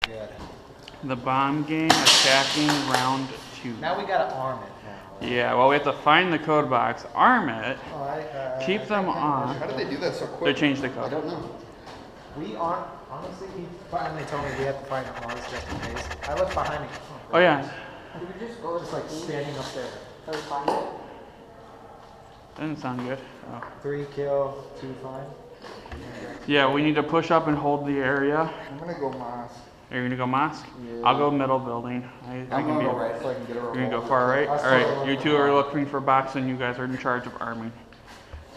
Good. The bomb game attacking round 2. Now we gotta arm it now. Right? Yeah, well, we have to find the code box, arm it, keep them on. How did they do that so They quick? changed the I code. don't know. We aren't, honestly, he finally told me we have to find ours just in case. I looked behind me. Oh, yeah. Did we just go just like standing up there? Doesn't sound good. Oh. 3 kill, 2 find. Yeah, we need to push up and hold the area. I'm gonna go mosque. Are you gonna go mosque? Yeah. I'll go middle building. I I'm can gonna be. go right so I can get a You're gonna go revolver. far right? Alright, you two are looking for box and you guys are in charge of arming.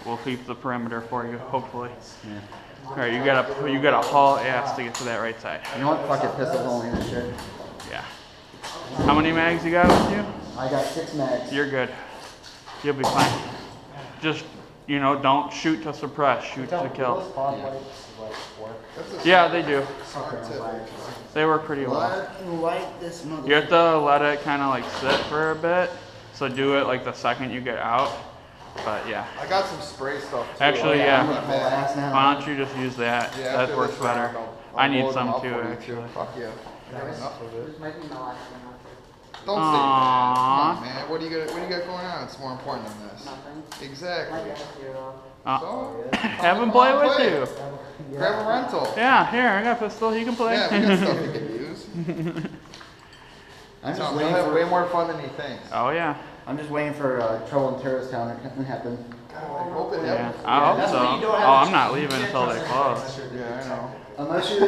We'll keep the perimeter for you, hopefully. Yeah. Alright, you gotta haul ass to get to that right side. You know what? Fuck it, pistols only and shit. Yeah. How many mags you got with you? I got 6 mags. You're good. You'll be fine. Just, you know, don't shoot to suppress, shoot to kill. Yeah, they do. They work pretty well. Light this mother. You have to let it kind of like sit for a bit. So do it like the second you get out. But yeah. I got some spray stuff too. Actually, I'm yeah. gonna pull ass now. Why don't you just use that? Yeah, That after works this better. round, I'll I need load them some up too, for you, actually. Fuck yeah. Got enough of it. Don't Aww. say that. Come on, man. What do you got going on? It's more important than this. Nothing. Exactly. So, Have him play with you. Grab a rental. Yeah, here, I got a pistol. You can play. Yeah, we got stuff you can use. I'm just You'll waiting have for. way more fun than he thinks. Oh, yeah. I'm just waiting for Trouble in Terrorist Town to happen. God, I hope it Yeah, happens. I hope That's so. when you don't have Oh, to I'm not choose. leaving You until can't they trust close. anybody. Yeah, I know. Unless you,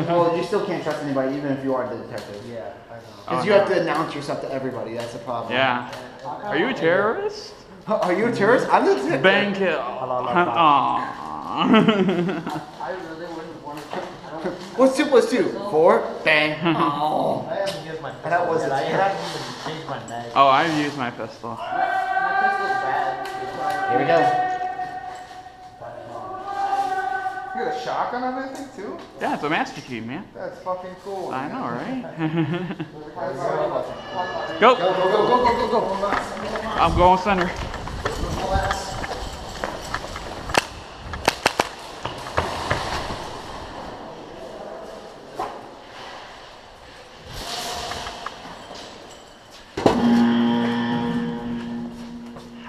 well, you still can't trust anybody, even if you are the detective. Yeah, I know. Because Oh, you no. have to announce yourself to everybody. That's the problem. Yeah. Are you a terrorist? Are you a terrorist? I'm the detective. Bang kill. Aw. I really wouldn't want to. What's 2 plus 2? 4. Bang. Oh. I haven't used my pistol That was yet. a I terror. haven't even changed my mag. Oh, I've used my pistol. My pistol's bad. Here we go. You got a shotgun on that thing too? Yeah, it's a master key, man. That's fucking cool. I man. know, right? Go, Go. go, go, go, go, go, go. I'm going center.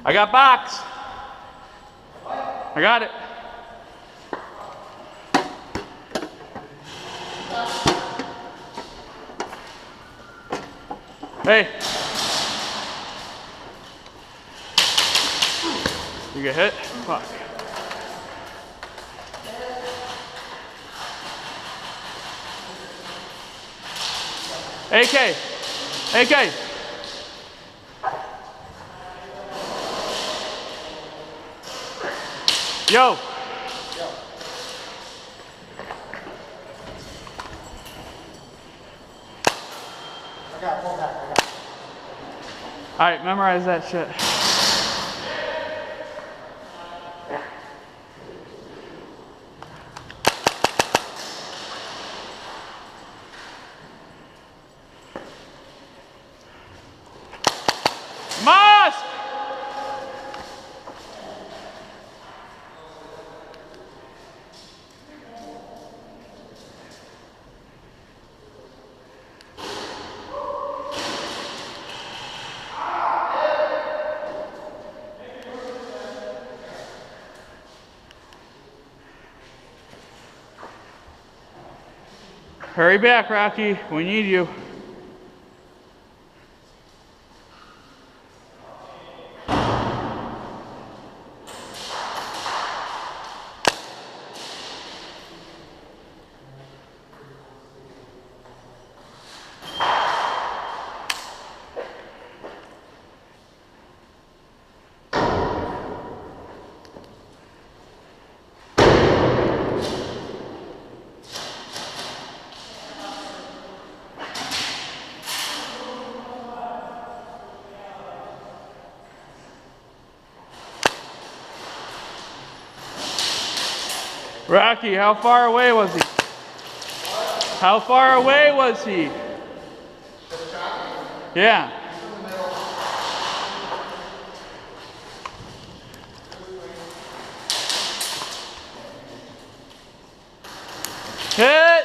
I got box. I got it. Hey. You get hit? Fuck. AK. AK. Yo. All right, memorize that shit. Mosque! Hurry back, Rocky. We need you. Rocky, how far away was he? How far away was he? Yeah. Hit!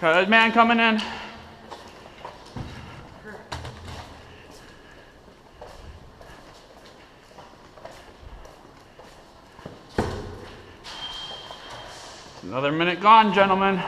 Good man coming in. Another minute gone, gentlemen.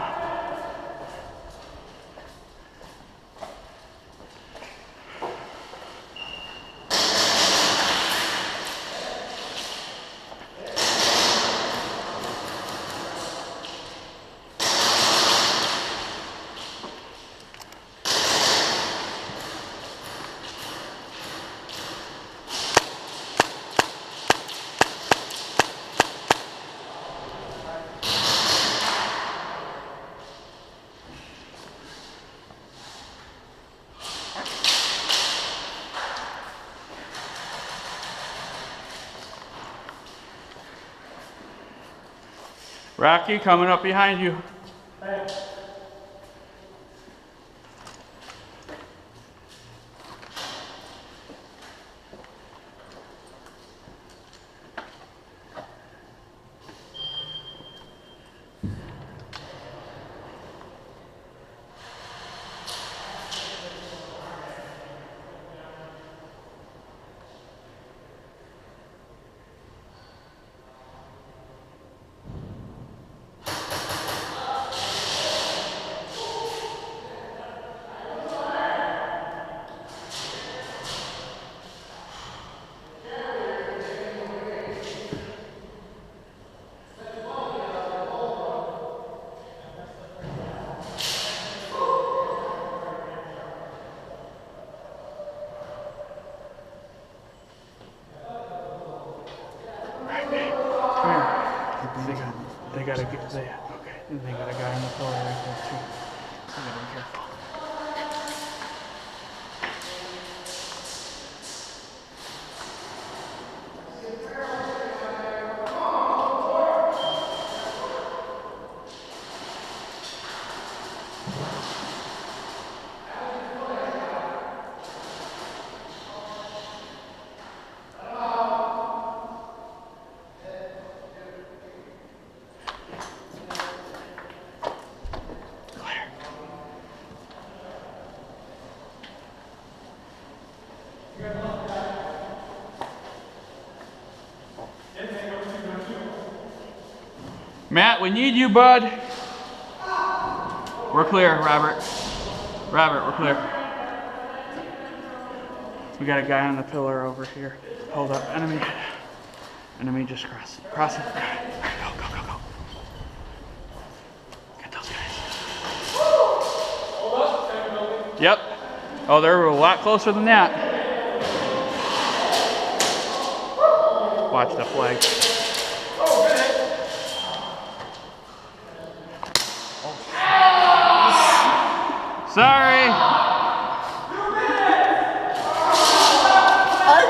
Rocky coming up behind you. They got a guy on the floor right there too. You gotta be careful. Matt, we need you, bud. We're clear, Robert. Robert, we're clear. We got a guy on the pillar over here. Hold up, enemy. Enemy just crossing. Crossing. All right, go, go, go, go. Get those guys. Yep. Oh, they're a lot closer than that. Watch the flag. Sorry. I'm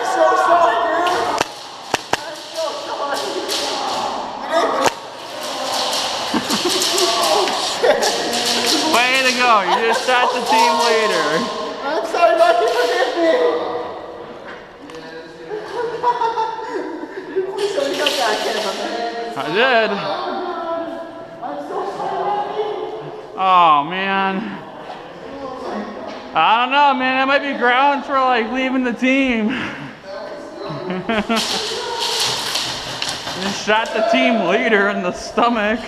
so sorry, dude. I'm so sorry. Oh, shit. Way to go. You just shot the team leader. I'm sorry, Lucky. Forgive me. Please tell me you got that kid, man. I did. I'm so sorry, Lucky. Oh, man. I don't know, man. That might be ground for like leaving the team. You shot the team leader in the stomach.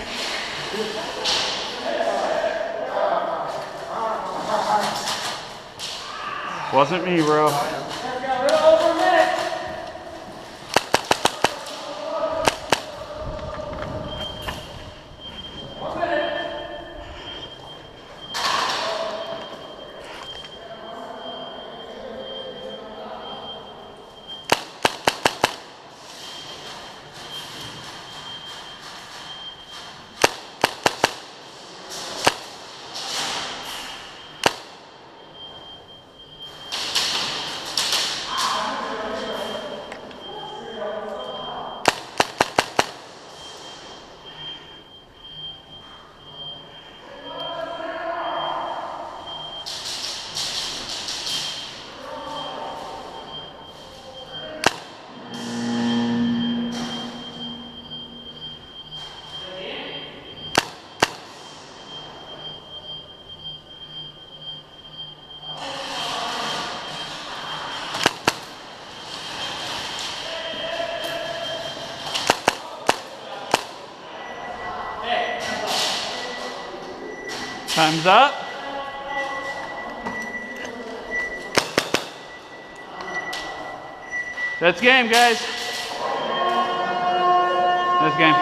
Wasn't me, bro. Time's up. That's game, guys. That's game.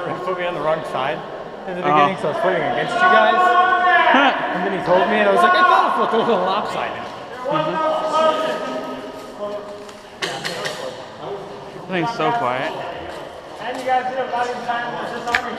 He put me on the wrong side in the beginning, so I was putting against you guys. And then he told me, and I was like, I thought it looked a little lopsided. Everything's so quiet. And you guys did a body time with this army.